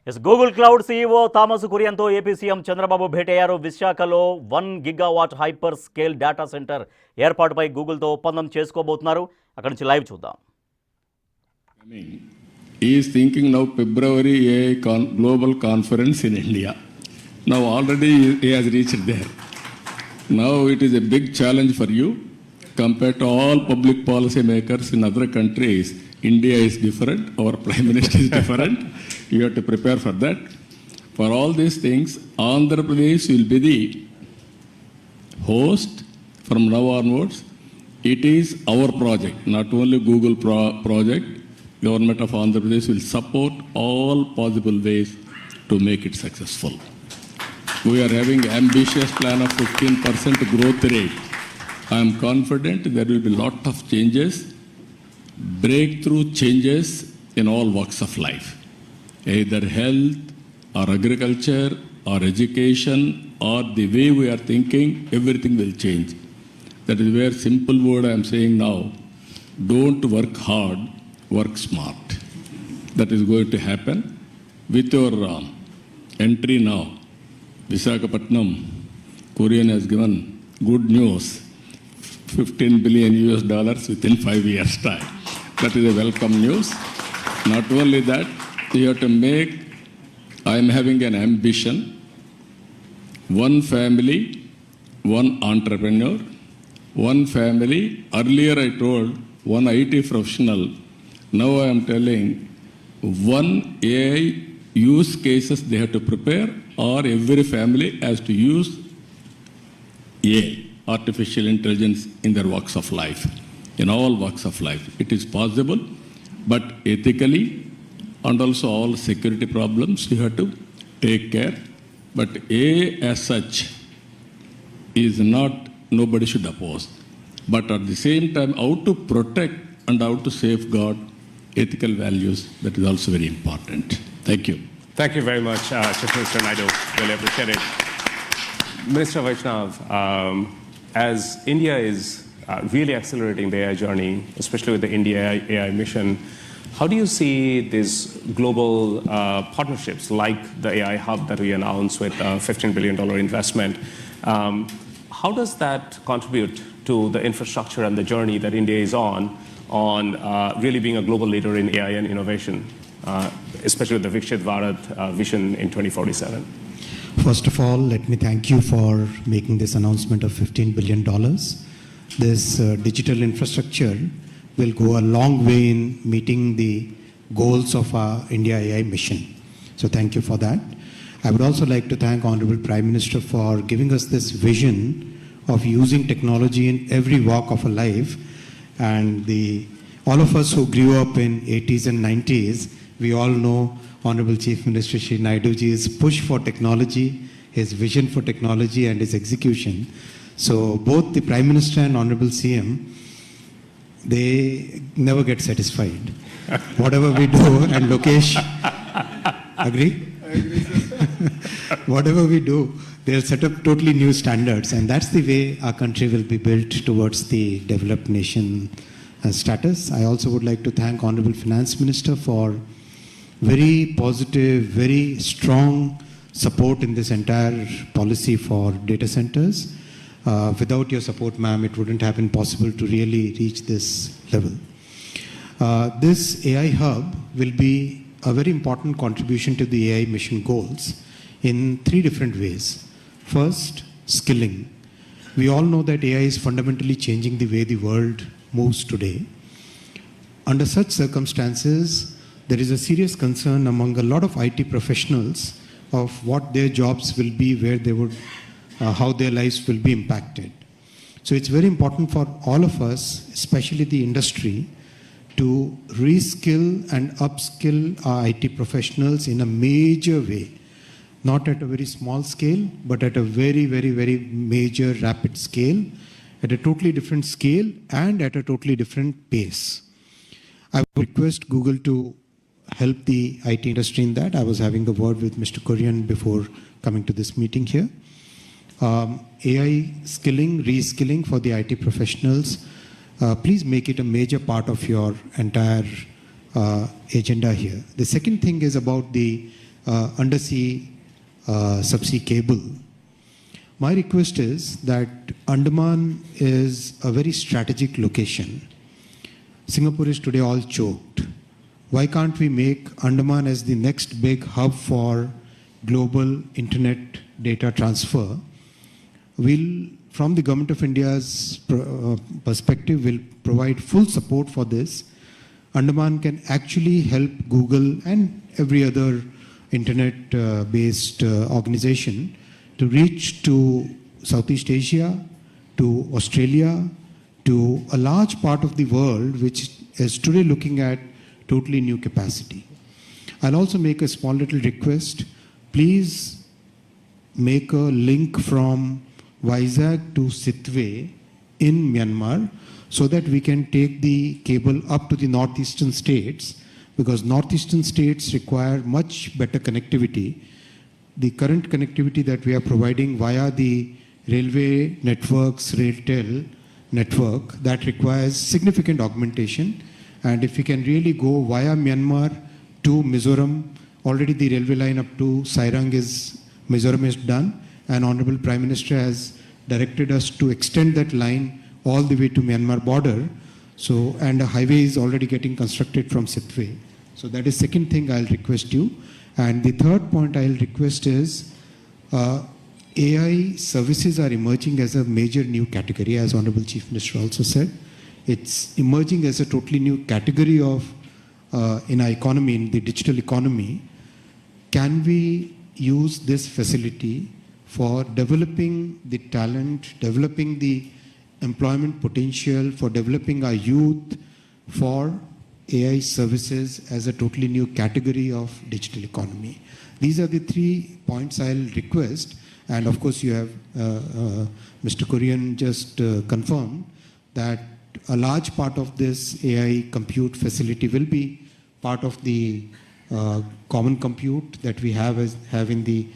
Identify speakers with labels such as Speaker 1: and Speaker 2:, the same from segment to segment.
Speaker 1: Yes Google cloud CEO Thomas కురియన్తో AP CM Chandrababu భేటయ్యారు. విశాఖలో 1 gigawatt hyper scale data center ఏర్పాటుపై గూగుల్తో ఒప్పందం చేసుకోబోతున్నారు. అక్కడి నుంచి లైవ్ చూద్దాం.
Speaker 2: He is thinking now February global conference in India. Now already he has reached there. Now it is a big challenge for you compared to all public policy makers in other countries. India is different, our Prime Minister is different. You have to prepare for that. For all these things, Andhra Pradesh will be the host from now onwards. It is our project, not only Google project. Government of Andhra Pradesh will support all possible ways to make it successful. We are having ambitious plan of 15% growth rate. I am confident there will be lot of changes, breakthrough changes in all walks of life. Either health or agriculture or education or the way we are thinking, everything will change. That is where simple word I am saying now, don't work hard, work smart. That is going to happen. With your entry now, Visakhapatnam, Korean has given good news, $15 billion within 5 years' time. That is a welcome news. Not only that, you have to make, I am having an ambition, one family, one entrepreneur, one family. Earlier I told one IT professional. Now I am telling one AI use cases they have to prepare, or every family has to use AI, artificial intelligence, in their walks of life, in all walks of life. It is possible, but ethically and also all security problems you have to take care. But AI as such is not, nobody should oppose. But at the same time, how to protect and how to safeguard ethical values, that is also very important. Thank you.
Speaker 3: Thank you very much, Chief Minister Naidu. Really appreciate it. Minister Vaishnav, as India is really accelerating the AI journey, especially with the India AI mission, how do you see these global partnerships like the AI hub that we announced with a $15 billion investment? How does that contribute to the infrastructure and the journey that India is on really being a global leader in AI and innovation, especially with the Viksit Bharat vision in 2047?
Speaker 4: First of all, let me thank you for making this announcement of $15 billion. This digital infrastructure will go a long way in meeting the goals of our India AI mission. So thank you for that. I would also like to thank Honorable Prime Minister for giving us this vision of using technology in every walk of a life. And all of us who grew up in 80s and 90s, we all know Honorable Chief Minister Shri Naiduji's push for technology, his vision for technology and his execution. So both the Prime Minister and Honorable CM, they never get satisfied. Whatever we do, and Lokesh, agree?
Speaker 2: I agree, sir.
Speaker 4: Whatever we do, they'll set up totally new standards, and that's the way our country will be built towards the developed nation status. I also would like to thank Honorable Finance Minister for very positive, very strong support in this entire policy for data centers. Without your support, ma'am, it wouldn't have been possible to really reach this level. This AI hub will be a very important contribution to the AI mission goals in 3 different ways. First, skilling. We all know that AI is fundamentally changing the way the world moves today. Under such circumstances, there is a serious concern among a lot of IT professionals of what their jobs will be, where they would, how their lives will be impacted. So it's very important for all of us, especially the industry, to reskill and upskill our IT professionals in a major way. Not at a very small scale, but at a very, very, very major, rapid scale, at a totally different scale and at a totally different pace. I would request Google to help the IT industry in that. I was having a word with Mr. Kurian before coming to this meeting here. AI skilling, reskilling for the IT professionals, please make it a major part of your entire agenda here. The second thing is about the undersea subsea cable. My request is that Andaman is a very strategic location. Singapore is today all choked. Why can't we make Andaman as the next big hub for global internet data transfer? We'll, from the Government of India's perspective, will provide full support for this. Andaman can actually help Google and every other internet-based organization to reach to Southeast Asia, to Australia, to a large part of the world which is today looking at totally new capacity. I'll also make a small little request. Please make a link from Vizag to Sitwe in Myanmar so that we can take the cable up to the northeastern states, because northeastern states require much better connectivity. The current connectivity that we are providing via the railway networks, RailTel network, that requires significant augmentation. And if we can really go via Myanmar to Mizoram, already the railway line up to Sairang Mizoram is done, and Honorable Prime Minister has directed us to extend that line all the way to Myanmar border. So, and a highway is already getting constructed from Sitwe. So that is second thing I'll request you. And the third point I'll request is AI services are emerging as a major new category, as Honorable Chief Minister also said. It's emerging as a totally new category of in our economy, in the digital economy. Can we use this facility for developing the talent, developing the employment potential, for developing our youth, for AI services as a totally new category of digital economy? These are the 3 points I'll request. And of course, you have Mr. Korean just confirmed that a large part of this AI compute facility will be part of the common compute that we have in the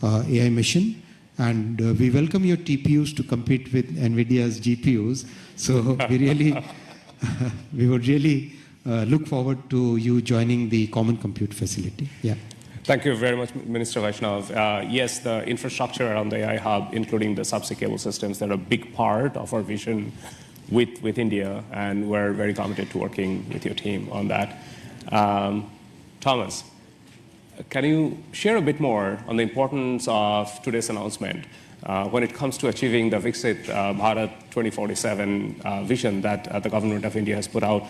Speaker 4: AI mission. And we welcome your TPUs to compete with NVIDIA's GPUs. So we would really look forward to you joining the common compute facility. Yeah.
Speaker 3: Thank you very much, Minister Vaishnav. Yes, the infrastructure around the AI hub, including the subsea cable systems, they're a big part of our vision with India, and we're very committed to working with your team on that. Thomas, can you share a bit more on the importance of today's announcement when it comes to achieving the Viksit Bharat 2047 vision that the government of India has put out?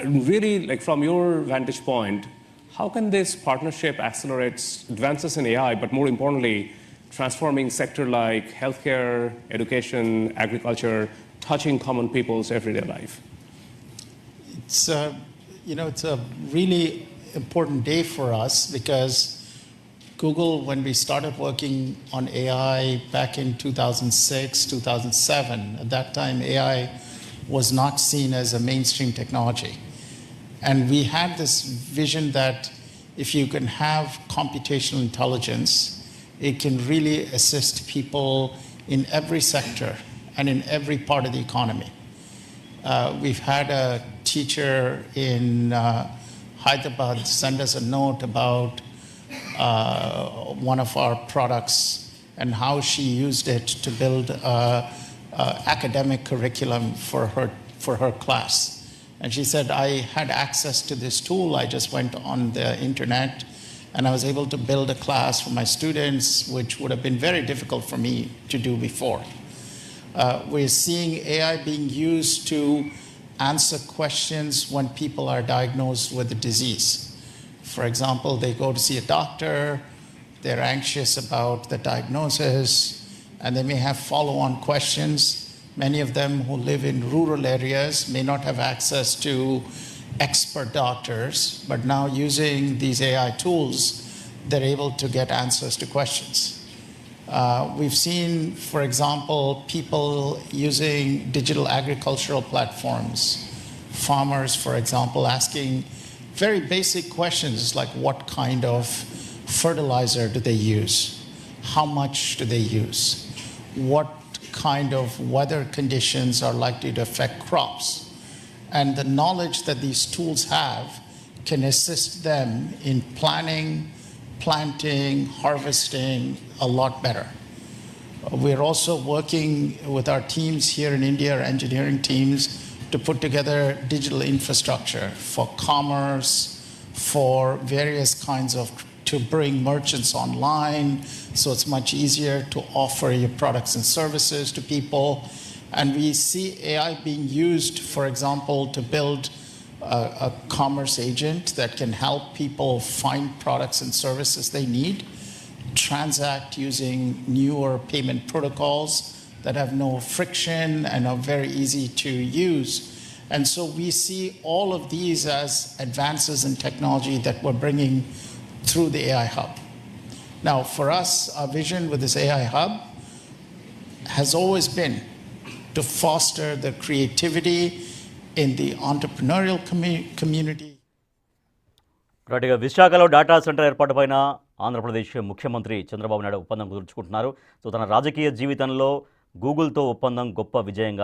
Speaker 3: Really, like from your vantage point, how can this partnership accelerate advances in AI, but more importantly, transforming sector like healthcare, education, agriculture, touching common people's everyday life?
Speaker 5: It's it's a really important day for us because Google, when we started working on AI back in 2006, 2007, at that time AI was not seen as a mainstream technology. And we had this vision that if you can have computational intelligence, it can really assist people in every sector and in every part of the economy. We've had a teacher in Hyderabad send us a note about one of our products and how she used it to build an academic curriculum for her class. And she said, I had access to this tool. I just went on the internet and I was able to build a class for my students, which would have been very difficult for me to do before. We're seeing AI being used to answer questions when people are diagnosed with a disease. For example, they go to see a doctor, they're anxious about the diagnosis, and they may have follow-on questions. Many of them who live in rural areas may not have access to expert doctors, but now using these AI tools, they're able to get answers to questions. We've seen, for example, people using digital agricultural platforms, farmers, for example, asking very basic questions like what kind of fertilizer do they use? How much do they use? What kind of weather conditions are likely to affect crops? And the knowledge that these tools have can assist them in planning planting, harvesting a lot better. We're also working with our teams here in India, our engineering teams, to put together digital infrastructure for commerce, for various kinds of, to bring merchants online, so it's much easier to offer your products and services to people. And we see AI being used, for example, to build a commerce agent that can help people find products and services they need, transact using newer payment protocols that have no friction and are very easy to use. And so we see all of these as advances in technology that we're bringing through the AI Hub. Now, for us, our vision with this AI Hub has always been to foster the creativity in the entrepreneurial community.
Speaker 1: రైట్గా విశాఖలో data centre ఏర్పాటుపైన Andhra Pradesh ముఖ్యమంత్రి చంద్రబాబు నాయుడు ఒప్పందం కుదుర్చుకుంటున్నారు. So తన రాజకీయ జీవితంలో గూగుల్తో ఒప్పందం గొప్ప విజయంగా